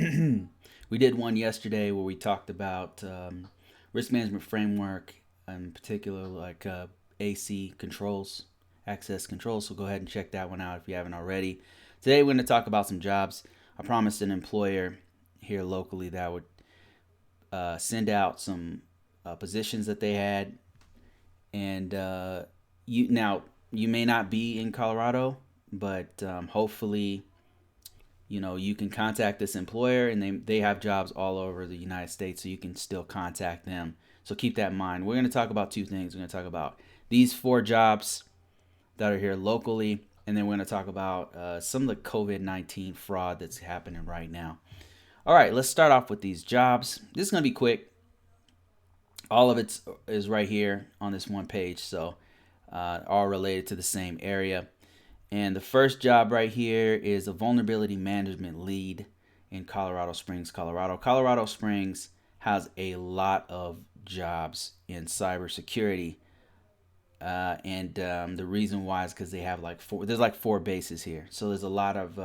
We did one yesterday where we talked about risk management framework, in particular like AC controls, access controls. So go ahead and check that one out if you haven't already. Today we're going to talk about some jobs. I promised an employer here locally that I would send out some positions that they had, and you may not be in Colorado, but hopefully you can contact this employer, and they have jobs all over the United States, so you can still contact them. So keep that in mind. We're going to talk about two things. We're going to talk about these 4 jobs that are here locally, and then we're going to talk about some of the COVID-19 fraud that's happening right now. All right, let's start off with these jobs. This is going to be quick. All of it is right here on this one page, so all related to the same area. And the first job right here is a vulnerability management lead in Colorado Springs, Colorado. Colorado Springs has a lot of jobs in cybersecurity. And the reason why is because they have there's 4 bases here. So there's a lot of,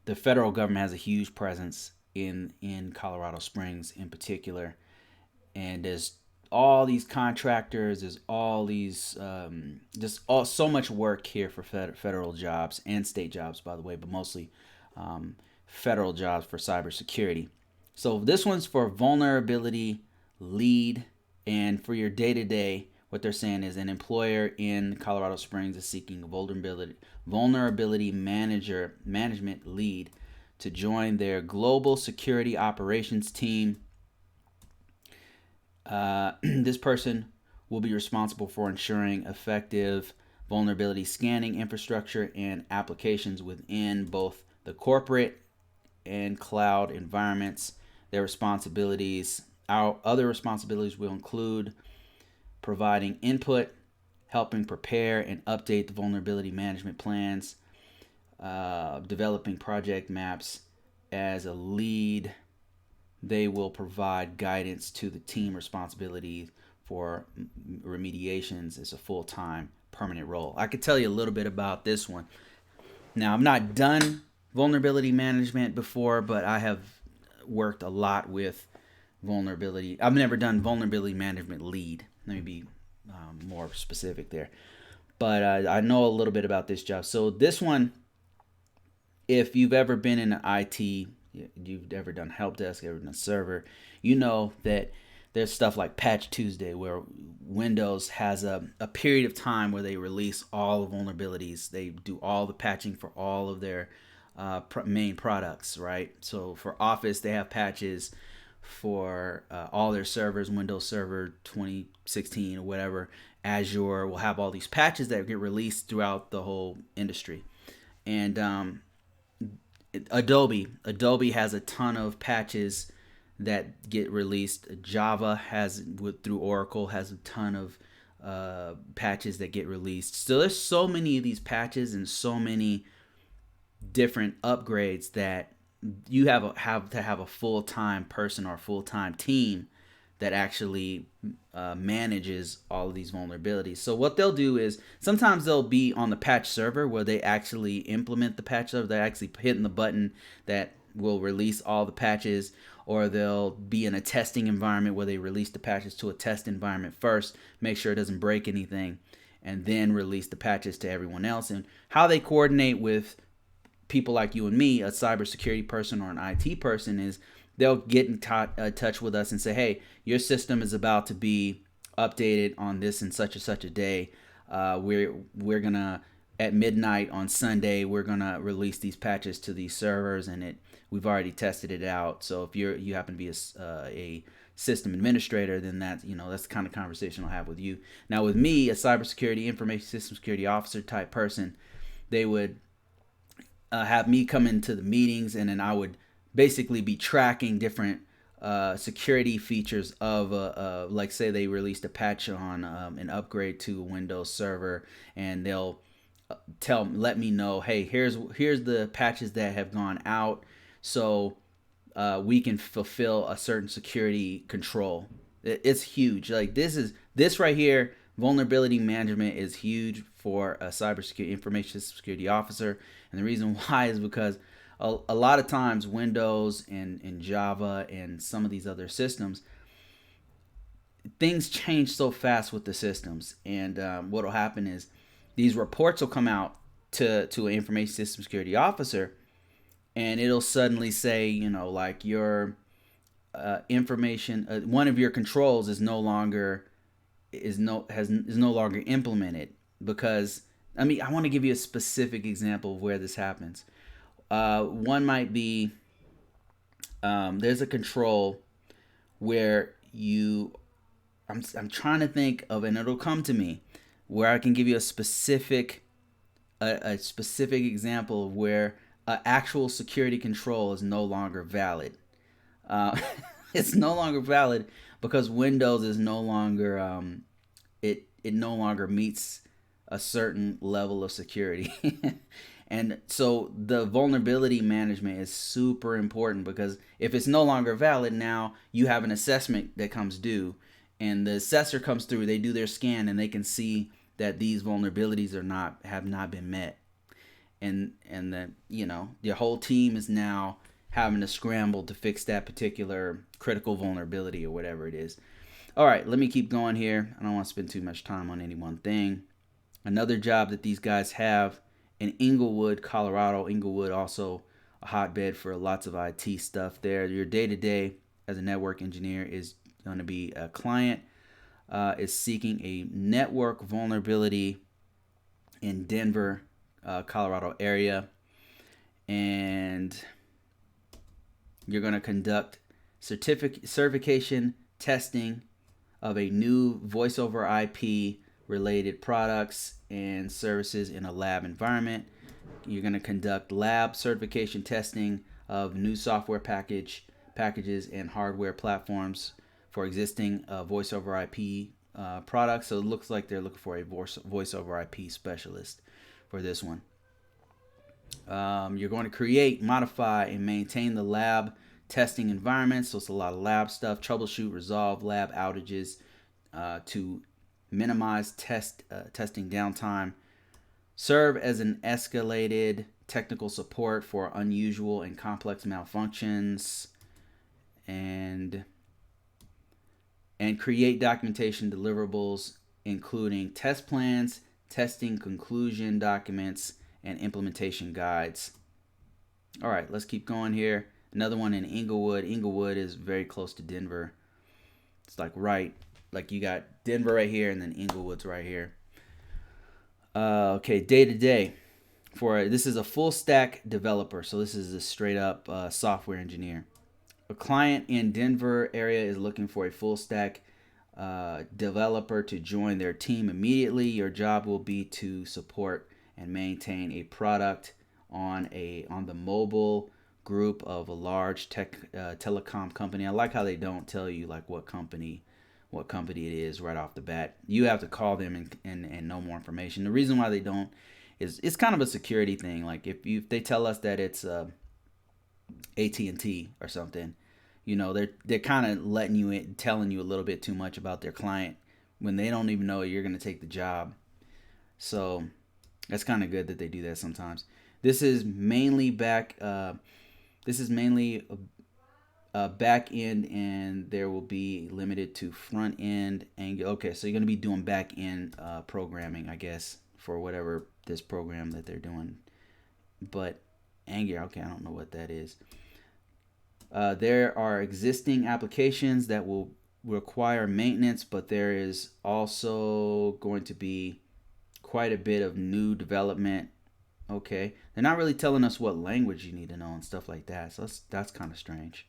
the federal government has a huge presence in Colorado Springs in particular. And there's all these contractors, there's all these so much work here for federal jobs and state jobs, by the way, but mostly federal jobs for cybersecurity. So this one's for vulnerability lead, and for your day-to-day, what they're saying is an employer in Colorado Springs is seeking a vulnerability management lead to join their global security operations team. This person will be responsible for ensuring effective vulnerability scanning infrastructure and applications within both the corporate and cloud environments. Their responsibilities, our other responsibilities will include providing input, helping prepare and update the vulnerability management plans, developing project maps. As a lead, they will provide guidance to the team. Responsibility for remediations is a full-time permanent role. I could tell you a little bit about this one. Now, I've not done vulnerability management before, but I have worked a lot with vulnerability. I've never done vulnerability management lead. Let me be more specific there. But I know a little bit about this job. So this one, if you've ever been in IT, you've ever done help desk, ever done server, you know that there's stuff like Patch Tuesday where Windows has a period of time where they release all the vulnerabilities. They do all the patching for all of their main products, right? So for Office, they have patches for all their servers, Windows Server 2016 or whatever. Azure will have all these patches that get released throughout the whole industry. And Adobe has a ton of patches that get released. Java through Oracle has a ton of patches that get released. So there's so many of these patches and so many different upgrades that you have to have a full-time person or a full-time team that actually manages all of these vulnerabilities. So what they'll do is sometimes they'll be on the patch server where they actually implement the patch server. They're actually hitting the button that will release all the patches, or they'll be in a testing environment where they release the patches to a test environment first, make sure it doesn't break anything, and then release the patches to everyone else. And how they coordinate with people like you and me, a cybersecurity person or an IT person, is they'll get in touch with us and say, hey, your system is about to be updated on this and such a day. We're gonna, at midnight on Sunday, we're gonna release these patches to these servers, and we've already tested it out. So if you happen to be a system administrator, then that's the kind of conversation I'll have with you. Now with me, a cybersecurity information system security officer type person, they would have me come into the meetings, and then I would basically be tracking different security features of like say they released a patch on an upgrade to a Windows server, and they'll let me know, hey, here's the patches that have gone out, so we can fulfill a certain security control. It's huge. Like this right here, vulnerability management is huge for a cybersecurity information security officer, and the reason why is because a lot of times Windows and Java and some of these other systems, things change so fast with the systems. And what will happen is these reports will come out to an information system security officer, and it'll suddenly say, like your information, one of your controls is no longer implemented. Because I want to give you a specific example of where this happens. One might be there's a control where I'm trying to think of, and it'll come to me, where I can give you a specific example of where an actual security control is no longer valid. It's no longer valid because Windows is no longer it no longer meets a certain level of security. And so the vulnerability management is super important, because if it's no longer valid, now you have an assessment that comes due, and the assessor comes through, they do their scan, and they can see that these vulnerabilities have not been met. And that, your whole team is now having to scramble to fix that particular critical vulnerability or whatever it is. All right, let me keep going here. I don't want to spend too much time on any one thing. Another job that these guys have in Inglewood, Colorado. Inglewood, also a hotbed for lots of IT stuff there. Your day-to-day as a network engineer is going to be a client is seeking a network vulnerability in Denver, Colorado area. And you're going to conduct certification testing of a new voice over IP related products and services in a lab environment. You're going to conduct lab certification testing of new software packages and hardware platforms for existing voice over IP products. So it looks like they're looking for a voice over IP specialist for this one. You're going to create, modify, and maintain the lab testing environment. So it's a lot of lab stuff. Troubleshoot, resolve lab outages to minimize testing downtime. Serve as an escalated technical support for unusual and complex malfunctions. And create documentation deliverables, including test plans, testing conclusion documents, and implementation guides. All right, let's keep going here. Another one in Inglewood. Inglewood is very close to Denver. It's like you got Denver right here, and then Inglewood's right here. Okay, day to day. This is a full stack developer, so this is a straight up software engineer. A client in Denver area is looking for a full stack developer to join their team immediately. Your job will be to support and maintain a product on the mobile group of a large telecom company. I like how they don't tell you like what company it is right off the bat. You have to call them and know more information. The reason why they don't is it's kind of a security thing. Like if they tell us that it's AT&T or something, they're kind of letting you in, telling you a little bit too much about their client when they don't even know you're going to take the job. So that's kind of good that they do that sometimes. This is mainly back end, and there will be limited to front end. Okay, so you're going to be doing back end programming, I guess, for whatever this program that they're doing. But Angular, okay, I don't know what that is. There are existing applications that will require maintenance, but there is also going to be quite a bit of new development. Okay, they're not really telling us what language you need to know and stuff like that, so that's kind of strange.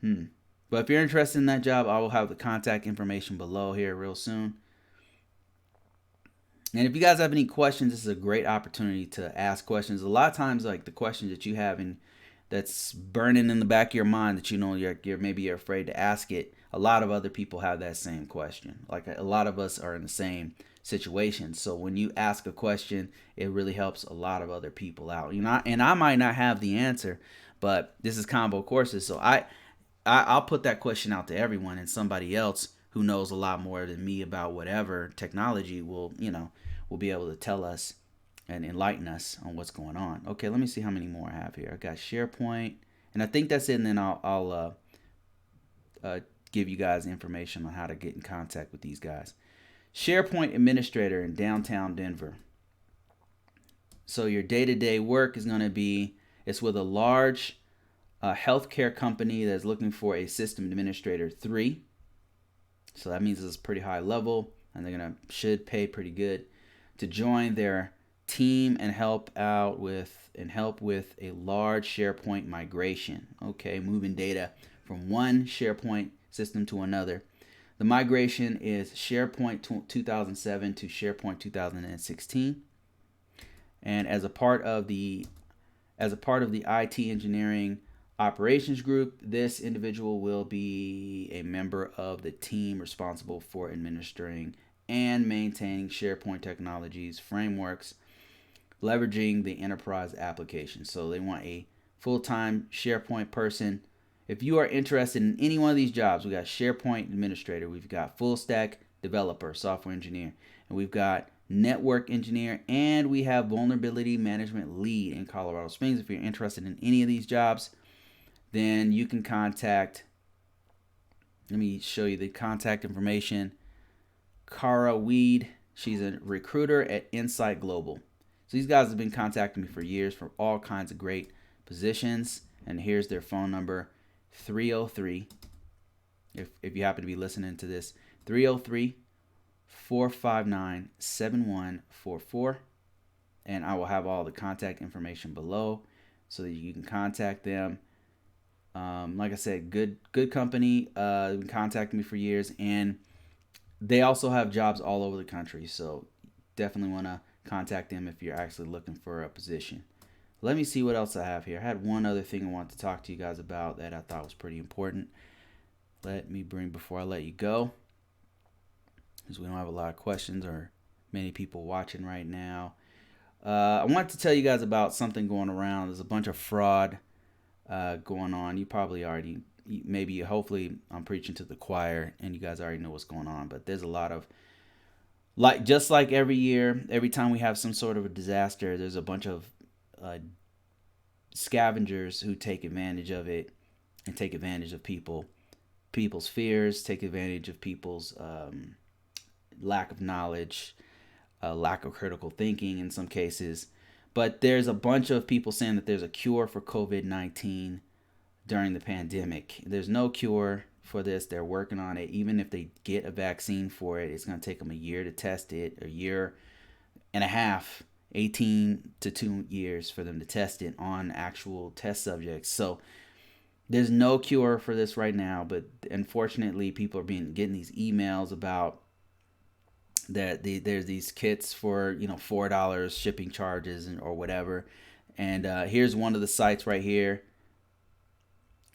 But if you're interested in that job, I will have the contact information below here real soon. And if you guys have any questions, this is a great opportunity to ask questions. A lot of times, like the questions that you have and that's burning in the back of your mind that you're afraid to ask it. A lot of other people have that same question. Like a lot of us are in the same situation. So when you ask a question, it really helps a lot of other people out. And I might not have the answer, but this is ConvoCourses, so I'll put that question out to everyone, and somebody else who knows a lot more than me about whatever technology will be able to tell us and enlighten us on what's going on. Okay, let me see how many more I have here. I got SharePoint, and I think that's it. And then I'll give you guys information on how to get in contact with these guys. SharePoint Administrator in downtown Denver. So your day-to-day work is going to be, it's with a large healthcare company that's looking for a System Administrator 3. So that means it's pretty high level, and they're should pay pretty good to join their team and help with a large SharePoint migration. Okay, moving data from one SharePoint system to another. The migration is SharePoint 2007 to SharePoint 2016. And as a part of the IT engineering operations group, this individual will be a member of the team responsible for administering and maintaining SharePoint technologies, frameworks, leveraging the enterprise application. So they want a full-time SharePoint person. If you are interested in any one of these jobs, we got SharePoint Administrator, we've got Full Stack Developer, Software Engineer, and we've got Network Engineer, and we have Vulnerability Management Lead in Colorado Springs. If you're interested in any of these jobs, then you can contact, let me show you the contact information. Cara Weed, she's a recruiter at Insight Global. So these guys have been contacting me for years for all kinds of great positions, and here's their phone number, 303, if you happen to be listening to this, 303-459-7144, and I will have all the contact information below so that you can contact them. Like I said, good company. They've been contacting me for years, and they also have jobs all over the country, so definitely want to contact them if you're actually looking for a position. Let me see what else I have here. I had one other thing I wanted to talk to you guys about that I thought was pretty important. Let me bring, before I let you go, because we don't have a lot of questions or many people watching right now. I wanted to tell you guys about something going around. There's a bunch of fraud going on. You probably already, maybe, hopefully I'm preaching to the choir and you guys already know what's going on, but there's a lot of, just like every year, every time we have some sort of a disaster, there's a bunch of scavengers who take advantage of it and take advantage of people's fears, take advantage of people's lack of knowledge, lack of critical thinking in some cases. But there's a bunch of people saying that there's a cure for COVID-19 during the pandemic. There's no cure for this. They're working on it. Even if they get a vaccine for it, it's going to take them a year to test it, a year and a half, 18 to 2 years for them to test it on actual test subjects. So there's no cure for this right now, but unfortunately people are getting these emails about that there's these kits for $4 shipping charges or whatever. And here's one of the sites right here,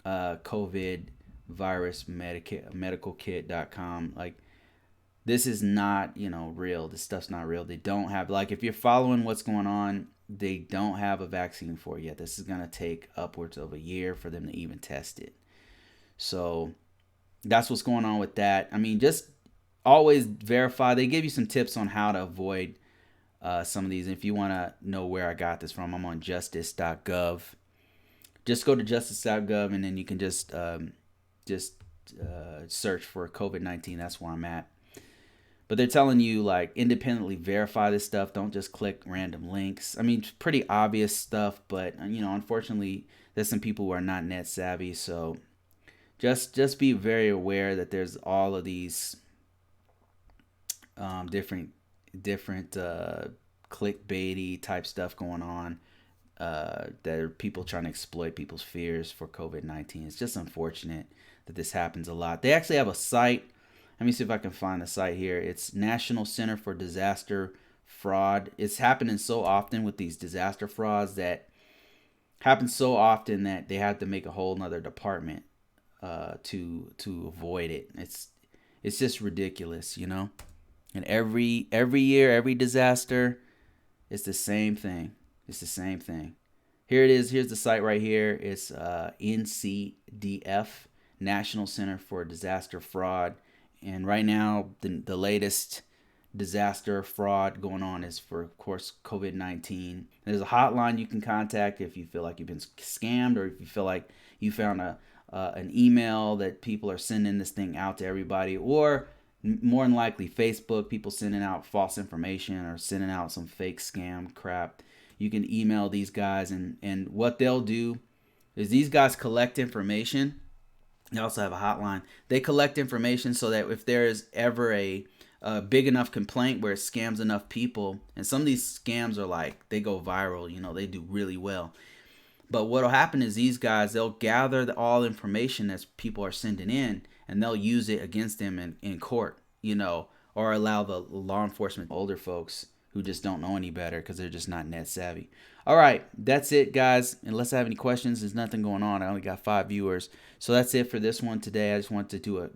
COVID virus medicalkit.com. Like, this is not real. This stuff's not real. They don't have, if you're following what's going on, they don't have a vaccine for it yet. This is going to take upwards of a year for them to even test it. So that's what's going on with that. I mean, just always verify. They give you some tips on how to avoid some of these. And if you want to know where I got this from, I'm on justice.gov. Just go to justice.gov and then you can just search for COVID-19. That's where I'm at. But they're telling you, independently verify this stuff. Don't just click random links. I mean, it's pretty obvious stuff, but unfortunately, there's some people who are not net savvy. So just be very aware that there's all of these different clickbaity type stuff going on. That are people trying to exploit people's fears for COVID-19. It's just unfortunate that this happens a lot. They actually have a site. Let me see if I can find the site here. It's National Center for Disaster Fraud. It's happening so often with these disaster frauds that happens so often that they have to make a whole nother department to avoid it. It's just ridiculous, And every year, every disaster, it's the same thing. It's the same thing. Here it is. Here's the site right here. It's NCDF, National Center for Disaster Fraud. And right now, the latest disaster fraud going on is for, of course, COVID-19. There's a hotline you can contact if you feel like you've been scammed, or if you feel like you found an email that people are sending this thing out to everybody, or more than likely Facebook, people sending out false information or sending out some fake scam crap. You can email these guys, and what they'll do is these guys collect information. They also have a hotline. They collect information so that if there is ever a big enough complaint where it scams enough people, and some of these scams are like, they go viral, they do really well. But what'll happen is these guys, they'll gather all information that people are sending in, and they'll use it against them in court, or allow the law enforcement, older folks who just don't know any better because they're just not net savvy. All right, that's it, guys. Unless I have any questions, there's nothing going on. I only got 5 viewers. So that's it for this one today. I just wanted to do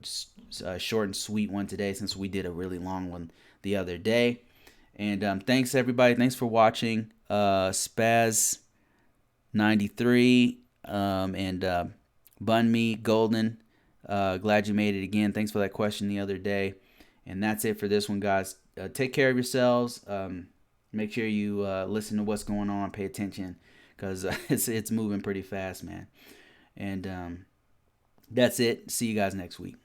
a short and sweet one today since we did a really long one the other day. And thanks, everybody. Thanks for watching. Spaz93 and Bun Me Golden. Glad you made it again. Thanks for that question the other day. And that's it for this one, guys. Take care of yourselves. Make sure you listen to what's going on. Pay attention, because it's moving pretty fast, man. And that's it. See you guys next week.